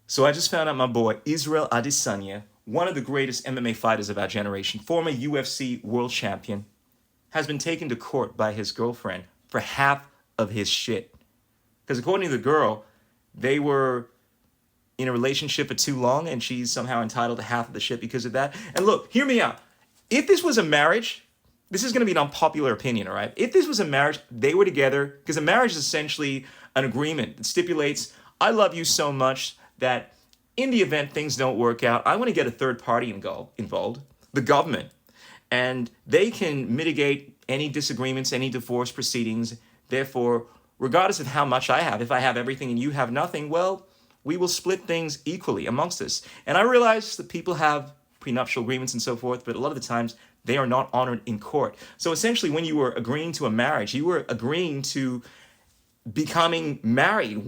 So I just found out my boy Israel Adesanya, one of the greatest MMA fighters of our generation, former UFC world champion, has been taken to court by his girlfriend for half of his shit. Because according to the girl, they were in a relationship for too long and she's somehow entitled to half of the shit because of that. And look, hear me out. If this was a marriage, this is going to be an unpopular opinion, all right? If this was a marriage, they were together, because a marriage is essentially an agreement that stipulates, I love you so much that in the event things don't work out, I want to get a third party involved, the government, and they can mitigate any disagreements, any divorce proceedings. Therefore, regardless of how much I have, if I have everything and you have nothing, well, we will split things equally amongst us. And I realize that people have prenuptial agreements and so forth, but a lot of the times they are not honored in court. So essentially, when you were agreeing to a marriage, you were agreeing to becoming married.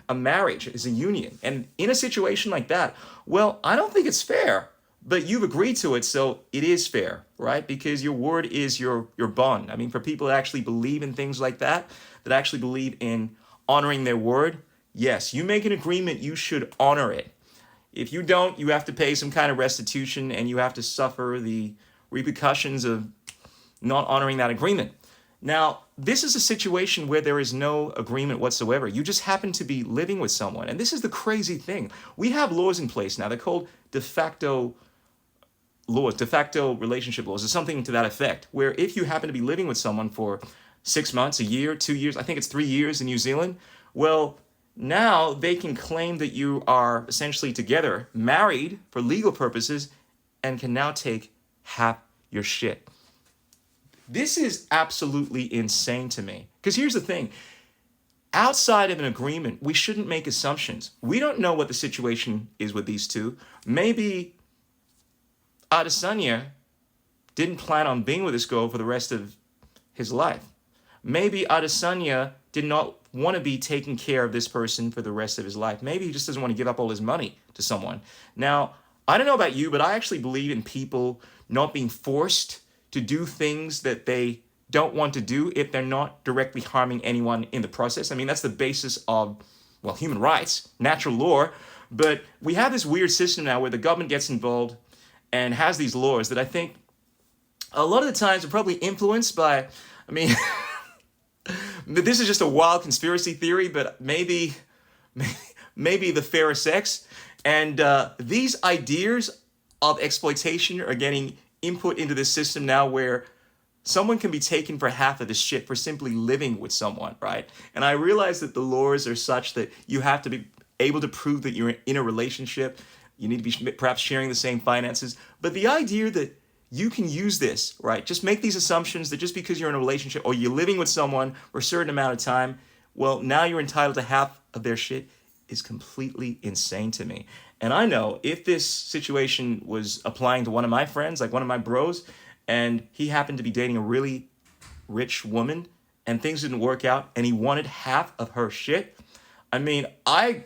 A marriage is a union. And in a situation like that, well, I don't think it's fair, but you've agreed to it, so it is fair, right? Because your word is your bond. I mean, for people that actually believe in things like that, that actually believe in honoring their word, yes, you make an agreement, you should honor it. If you don't, you have to pay some kind of restitution and you have to suffer the repercussions of not honoring that agreement. Now, this is a situation where there is no agreement whatsoever. You just happen to be living with someone. And this is the crazy thing. We have laws in place now. They're called de facto laws, de facto relationship laws, or something to that effect, where if you happen to be living with someone for 6 months, a year, 2 years, I think it's 3 years in New Zealand, well, now they can claim that you are essentially together, married for legal purposes, and can now take half your shit. This is absolutely insane to me. Because here's the thing. Outside of an agreement, we shouldn't make assumptions. We don't know what the situation is with these two. Maybe Adesanya didn't plan on being with this girl for the rest of his life. Maybe Adesanya did not want to be taking care of this person for the rest of his life. Maybe he just doesn't want to give up all his money to someone. Now, I don't know about you, but I actually believe in people not being forced to do things that they don't want to do if they're not directly harming anyone in the process. I mean, that's the basis of, well, human rights, natural law. But we have this weird system now where the government gets involved and has these laws that I think a lot of the times are probably influenced by, I mean, this is just a wild conspiracy theory, but maybe the fairer sex. And these ideas of exploitation are getting input into this system now where someone can be taken for half of this shit for simply living with someone, right? And I realize that the laws are such that you have to be able to prove that you're in a relationship. You need to be perhaps sharing the same finances. But the idea that you can use this, right? Just make these assumptions that just because you're in a relationship or you're living with someone for a certain amount of time, well, now you're entitled to half of their shit is completely insane to me. And I know if this situation was applying to one of my friends, like one of my bros, and he happened to be dating a really rich woman and things didn't work out and he wanted half of her shit, I mean, I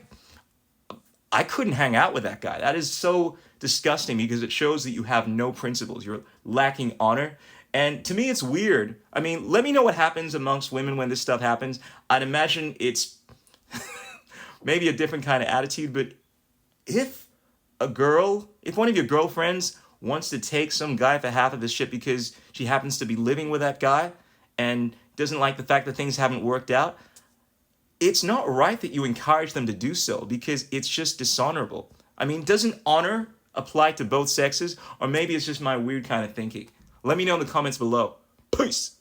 couldn't hang out with that guy. That is so disgusting because it shows that you have no principles. You're lacking honor. And to me, it's weird. I mean, let me know what happens amongst women when this stuff happens. I'd imagine it's maybe a different kind of attitude, but if one of your girlfriends wants to take some guy for half of his shit because she happens to be living with that guy and doesn't like the fact that things haven't worked out, it's not right that you encourage them to do so because it's just dishonorable. I mean, doesn't honor apply to both sexes? Or maybe it's just my weird kind of thinking. Let me know in the comments below. Peace.